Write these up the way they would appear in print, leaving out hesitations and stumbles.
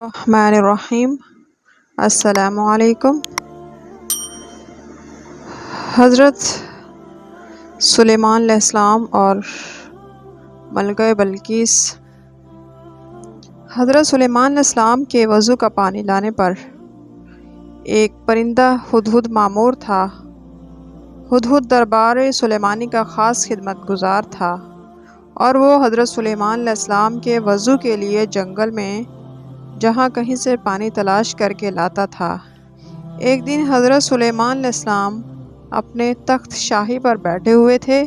الرحمن الرحیم۔ السلام علیکم۔ حضرت سلیمان علیہ السلام اور ملکہ بلقیس۔ حضرت سلیمان علیہ السلام کے وضو کا پانی لانے پر ایک پرندہ ہدہد مامور تھا۔ ہدہد دربار سلیمانی کا خاص خدمت گزار تھا اور وہ حضرت سلیمان علیہ السلام کے وضو کے لیے جنگل میں جہاں کہیں سے پانی تلاش کر کے لاتا تھا۔ ایک دن حضرت سلیمان علیہ السلام اپنے تخت شاہی پر بیٹھے ہوئے تھے۔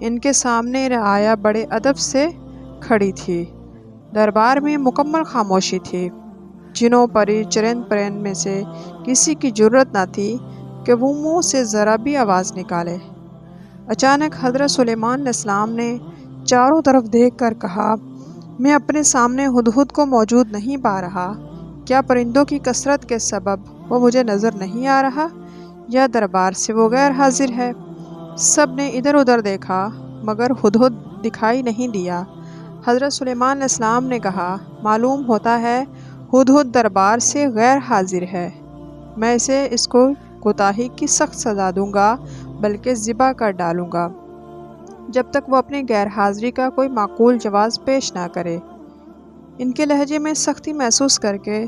ان کے سامنے رعایا بڑے ادب سے کھڑی تھی۔ دربار میں مکمل خاموشی تھی۔ جنوں پری چرند پرند میں سے کسی کی جرأت نہ تھی کہ وہ منہ سے ذرا بھی آواز نکالے۔ اچانک حضرت سلیمان علیہ السلام نے چاروں طرف دیکھ کر کہا، میں اپنے سامنے ہدہد کو موجود نہیں پا رہا۔ کیا پرندوں کی کثرت کے سبب وہ مجھے نظر نہیں آ رہا یا دربار سے وہ غیر حاضر ہے؟ سب نے ادھر ادھر دیکھا مگر ہدہد دکھائی نہیں دیا۔ حضرت سلیمان علیہ السلام نے کہا، معلوم ہوتا ہے ہدہد دربار سے غیر حاضر ہے۔ میں اس کو کوتاہی کی سخت سزا دوں گا بلکہ ذبح کر ڈالوں گا جب تک وہ اپنی غیر حاضری کا کوئی معقول جواز پیش نہ کرے۔ ان کے لہجے میں سختی محسوس کر کے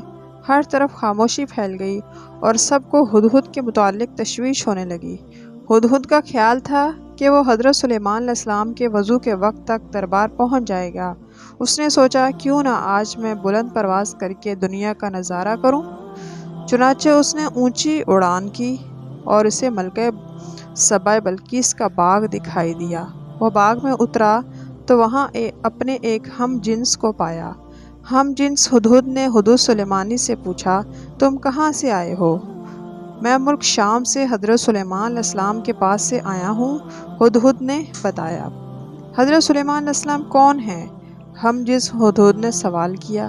ہر طرف خاموشی پھیل گئی اور سب کو ہدہد کے متعلق تشویش ہونے لگی۔ ہدہد کا خیال تھا کہ وہ حضرت سلیمان علیہ السلام کے وضو کے وقت تک دربار پہنچ جائے گا۔ اس نے سوچا، کیوں نہ آج میں بلند پرواز کر کے دنیا کا نظارہ کروں۔ چنانچہ اس نے اونچی اڑان کی اور اسے ملکہ سبا بلقیس کا باغ دکھائی دیا۔ وہ باغ میں اترا تو وہاں اپنے ایک ہم جنس کو پایا۔ ہم جنس ہدہد نے حدود سلیمانی سے پوچھا، تم کہاں سے آئے ہو؟ میں ملک شام سے حضرت سلیمان علیہ السلام کے پاس سے آیا ہوں، ہدہد نے بتایا۔ حضرت سلیمان علیہ السلام کون ہیں؟ ہم جنس ہدہد نے سوال کیا۔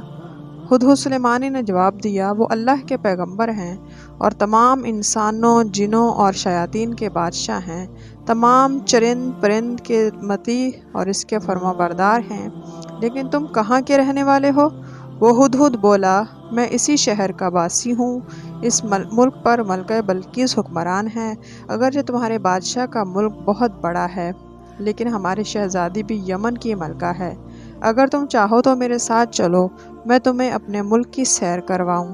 ہدہد سلیمانی نے جواب دیا، وہ اللہ کے پیغمبر ہیں اور تمام انسانوں، جنوں اور شیاطین کے بادشاہ ہیں، تمام چرند پرند کے مطیع اور اس کے فرما بردار ہیں۔ لیکن تم کہاں کے رہنے والے ہو؟ وہ ہدہد بولا، میں اسی شہر کا باسی ہوں۔ اس ملک پر ملکہ بلقیس حکمران ہیں۔ اگرچہ تمہارے بادشاہ کا ملک بہت بڑا ہے لیکن ہماری شہزادی بھی یمن کی ملکہ ہے۔ اگر تم چاہو تو میرے ساتھ چلو، میں تمہیں اپنے ملک کی سیر کرواؤں۔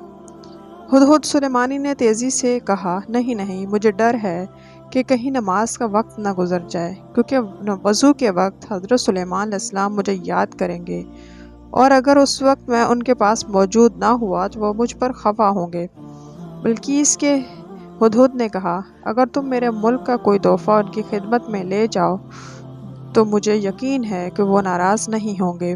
ہدہد سلیمانی نے تیزی سے کہا، نہیں، مجھے ڈر ہے کہ کہیں نماز کا وقت نہ گزر جائے، کیونکہ وضو کے وقت حضرت سلیمان علیہ السلام مجھے یاد کریں گے اور اگر اس وقت میں ان کے پاس موجود نہ ہوا تو وہ مجھ پر خفا ہوں گے۔ بلقیس کے ہدہد نے کہا، اگر تم میرے ملک کا کوئی تحفہ ان کی خدمت میں لے جاؤ تو مجھے یقین ہے کہ وہ ناراض نہیں ہوں گے۔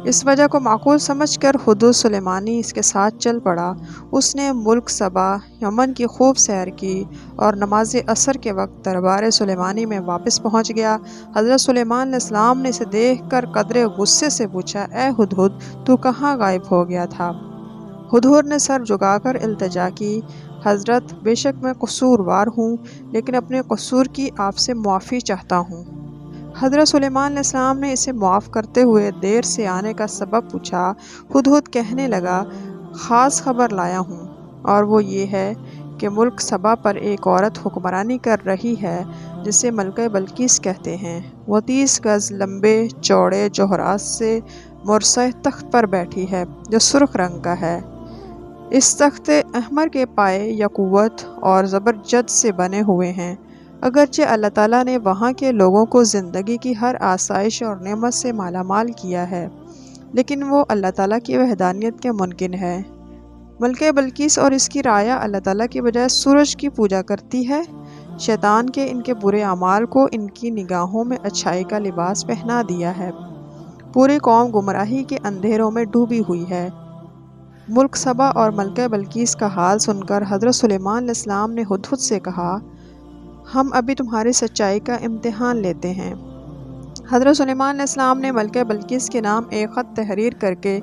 اس وجہ کو معقول سمجھ کر ہدہد سلیمانی اس کے ساتھ چل پڑا۔ اس نے ملک سبا، یمن کی خوب سیر کی اور نماز عصر کے وقت دربار سلیمانی میں واپس پہنچ گیا۔ حضرت سلیمان علیہ السلام نے اسے دیکھ کر قدرے غصے سے پوچھا، اے ہدہد، تو کہاں غائب ہو گیا تھا؟ ہدہد نے سر جھکا کر التجا کی، حضرت، بے شک میں قصوروار ہوں لیکن اپنے قصور کی آپ سے معافی چاہتا ہوں۔ حضرت سلیمان علیہ السلام نے اسے معاف کرتے ہوئے دیر سے آنے کا سبب پوچھا۔ ہدہد کہنے لگا، خاص خبر لایا ہوں اور وہ یہ ہے کہ ملک سبا پر ایک عورت حکمرانی کر رہی ہے جسے ملکہ بلقیس کہتے ہیں۔ وہ 30 گز لمبے چوڑے جوہرات سے مرصع تخت پر بیٹھی ہے جو سرخ رنگ کا ہے۔ اس تخت احمر کے پائے یاقوت اور زبرجد سے بنے ہوئے ہیں۔ اگرچہ اللہ تعالیٰ نے وہاں کے لوگوں کو زندگی کی ہر آسائش اور نعمت سے مالا مال کیا ہے لیکن وہ اللہ تعالیٰ کی وحدانیت کے منکر ہے۔ ملکہ بلقیس اور اس کی رعایا اللہ تعالیٰ کی بجائے سورج کی پوجا کرتی ہے۔ شیطان کے ان کے برے اعمال کو ان کی نگاہوں میں اچھائی کا لباس پہنا دیا ہے۔ پوری قوم گمراہی کے اندھیروں میں ڈوبی ہوئی ہے۔ ملک سبا اور ملکہ بلقیس کا حال سن کر حضرت سلیمان علیہ السلام نے ہدہد سے کہا، ہم ابھی تمہاری سچائی کا امتحان لیتے ہیں۔ حضرت سلیمان علیہ السلام نے ملکہ بلقیس کے نام ایک خط تحریر کر کے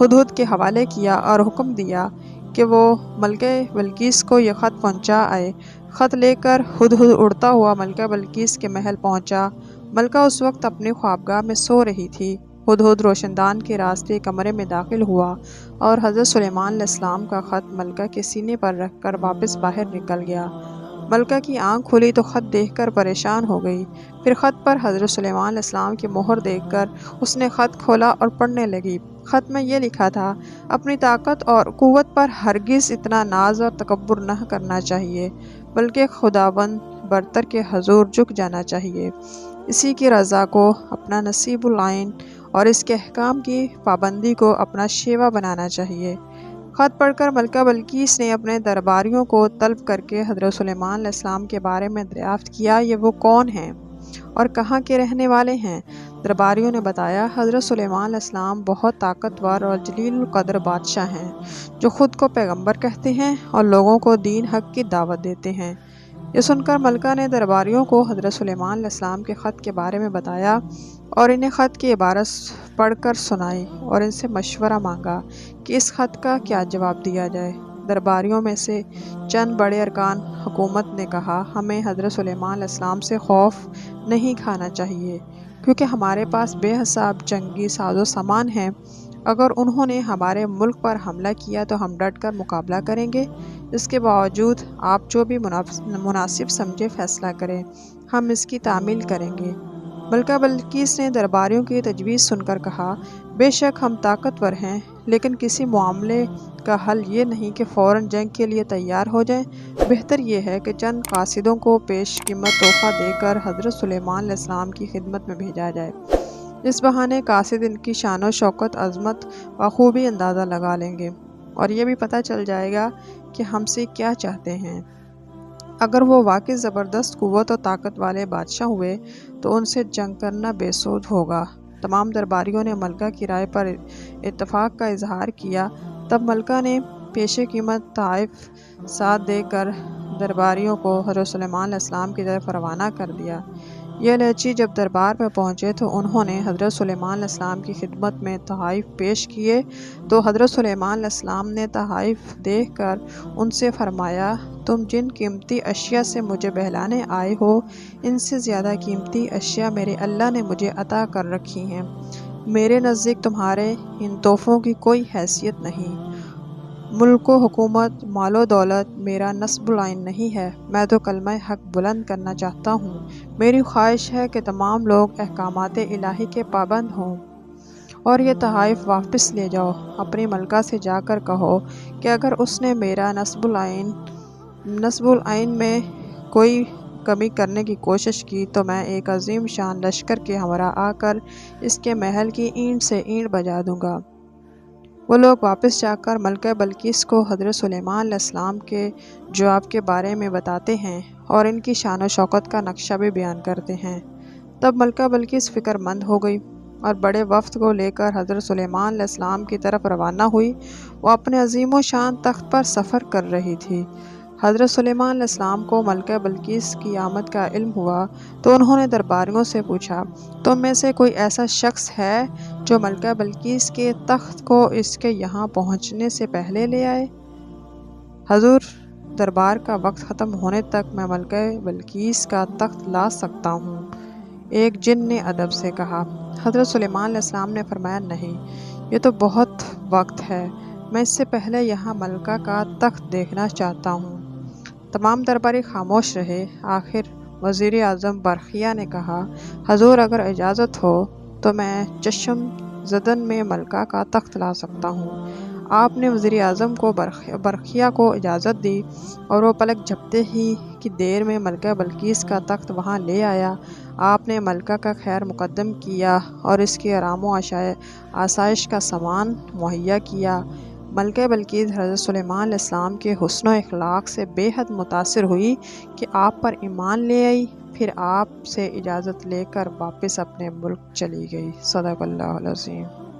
ہدہد کے حوالے کیا اور حکم دیا کہ وہ ملکہ بلقیس کو یہ خط پہنچا آئے۔ خط لے کر ہدہد اڑتا ہوا ملکہ بلقیس کے محل پہنچا۔ ملکہ اس وقت اپنی خوابگاہ میں سو رہی تھی۔ ہدہد روشن دان کے راستے کمرے میں داخل ہوا اور حضرت سلیمان علیہ السلام کا خط ملکہ کے سینے پر رکھ کر واپس باہر نکل گیا۔ ملکہ کی آنکھ کھلی تو خط دیکھ کر پریشان ہو گئی۔ پھر خط پر حضرت سلیمان علیہ السلام کی مہر دیکھ کر اس نے خط کھولا اور پڑھنے لگی۔ خط میں یہ لکھا تھا: اپنی طاقت اور قوت پر ہرگز اتنا ناز اور تکبر نہ کرنا چاہیے، بلکہ خداوند برتر کے حضور جھک جانا چاہیے۔ اسی کی رضا کو اپنا نصیب العین اور اس کے احکام کی پابندی کو اپنا شیوا بنانا چاہیے۔ خط پڑھ کر ملکہ بلقیس نے اپنے درباریوں کو طلب کر کے حضرت سلیمان علیہ السلام کے بارے میں دریافت کیا، یہ وہ کون ہیں اور کہاں کے رہنے والے ہیں؟ درباریوں نے بتایا: حضرت سلیمان علیہ السلام بہت طاقتور اور جلیل القدر بادشاہ ہیں، جو خود کو پیغمبر کہتے ہیں اور لوگوں کو دین حق کی دعوت دیتے ہیں۔ یہ سن کر ملکہ نے درباریوں کو حضرت سلیمان علیہ السلام کے خط کے بارے میں بتایا اور انہیں خط کی عبارت پڑھ کر سنائی اور ان سے مشورہ مانگا کہ اس خط کا کیا جواب دیا جائے۔ درباریوں میں سے چند بڑے ارکان حکومت نے کہا: ہمیں حضرت سلیمان علیہ السلام سے خوف نہیں کھانا چاہیے، کیونکہ ہمارے پاس بے حساب جنگی ساز و سامان ہیں۔ اگر انہوں نے ہمارے ملک پر حملہ کیا تو ہم ڈٹ کر مقابلہ کریں گے۔ اس کے باوجود آپ جو بھی مناسب سمجھے فیصلہ کریں، ہم اس کی تعمیل کریں گے۔ ملکہ بلقیس نے درباریوں کی تجویز سن کر کہا: بے شک ہم طاقتور ہیں، لیکن کسی معاملے کا حل یہ نہیں کہ فوراً جنگ کے لیے تیار ہو جائیں۔ بہتر یہ ہے کہ چند قاصدوں کو پیش قیمت تحفہ دے کر حضرت سلیمان علیہ السلام کی خدمت میں بھیجا جائے۔ اس بہانے قاصد ان کی شان و شوکت، عظمت بخوبی اندازہ لگا لیں گے اور یہ بھی پتہ چل جائے گا کہ ہم سے کیا چاہتے ہیں۔ اگر وہ واقعی زبردست قوت و طاقت والے بادشاہ ہوئے تو ان سے جنگ کرنا بے سود ہوگا۔ تمام درباریوں نے ملکہ کی رائے پر اتفاق کا اظہار کیا۔ تب ملکہ نے پیش قیمت تحائف ساتھ دے کر درباریوں کو حضرت سلیمان علیہ السلام کی طرف روانہ کر دیا۔ یہ لچی جب دربار میں پہنچے تو انہوں نے حضرت سلیمان علیہ السلام کی خدمت میں تحائف پیش کیے تو حضرت سلیمان علیہ السلام نے تحائف دیکھ کر ان سے فرمایا: تم جن قیمتی اشیاء سے مجھے بہلانے آئے ہو، ان سے زیادہ قیمتی اشیاء میرے اللہ نے مجھے عطا کر رکھی ہیں۔ میرے نزدیک تمہارے ان تحفوں کی کوئی حیثیت نہیں۔ ملک و حکومت، مال و دولت میرا نصب العین نہیں ہے، میں تو کلمہ حق بلند کرنا چاہتا ہوں۔ میری خواہش ہے کہ تمام لوگ احکامات الہی کے پابند ہوں اور یہ تحائف واپس لے جاؤ۔ اپنی ملکہ سے جا کر کہو کہ اگر اس نے میرا نصب العین میں کوئی کمی کرنے کی کوشش کی تو میں ایک عظیم شان لشکر کے ہمراہ آ کر اس کے محل کی اینٹ سے اینٹ بجا دوں گا۔ وہ لوگ واپس جا کر ملکہ بلقیس کو حضرت سلیمان علیہ السلام کے جواب کے بارے میں بتاتے ہیں اور ان کی شان و شوکت کا نقشہ بھی بیان کرتے ہیں۔ تب ملکہ بلقیس فکر مند ہو گئی اور بڑے وفد کو لے کر حضرت سلیمان علیہ السلام کی طرف روانہ ہوئی۔ وہ اپنے عظیم و شان تخت پر سفر کر رہی تھی۔ حضرت سلیمان علیہ السلام کو ملکہ بلقیس کی آمد کا علم ہوا تو انہوں نے درباریوں سے پوچھا: تم میں سے کوئی ایسا شخص ہے جو ملکہ بلقیس کے تخت کو اس کے یہاں پہنچنے سے پہلے لے آئے؟ حضور، دربار کا وقت ختم ہونے تک میں ملکہ بلقیس کا تخت لا سکتا ہوں، ایک جن نے ادب سے کہا۔ حضرت سلیمان علیہ السلام نے فرمایا: نہیں، یہ تو بہت وقت ہے، میں اس سے پہلے یہاں ملکہ کا تخت دیکھنا چاہتا ہوں۔ تمام درباری خاموش رہے۔ آخر وزیر اعظم برقیہ نے کہا: حضور، اگر اجازت ہو تو میں چشم زدن میں ملکہ کا تخت لا سکتا ہوں۔ آپ نے وزیر اعظم کو برقیہ کو اجازت دی اور وہ پلک جھپتے ہی کی دیر میں ملکہ بلقیس کا تخت وہاں لے آیا۔ آپ نے ملکہ کا خیر مقدم کیا اور اس کی آرام و آسائش کا سامان مہیا کیا۔ ملکہ بلقیس حضرت سلیمان علیہ السلام کے حسن و اخلاق سے بے حد متاثر ہوئی کہ آپ پر ایمان لے آئی۔ پھر آپ سے اجازت لے کر واپس اپنے ملک چلی گئی۔ صدق اللہ العظیم۔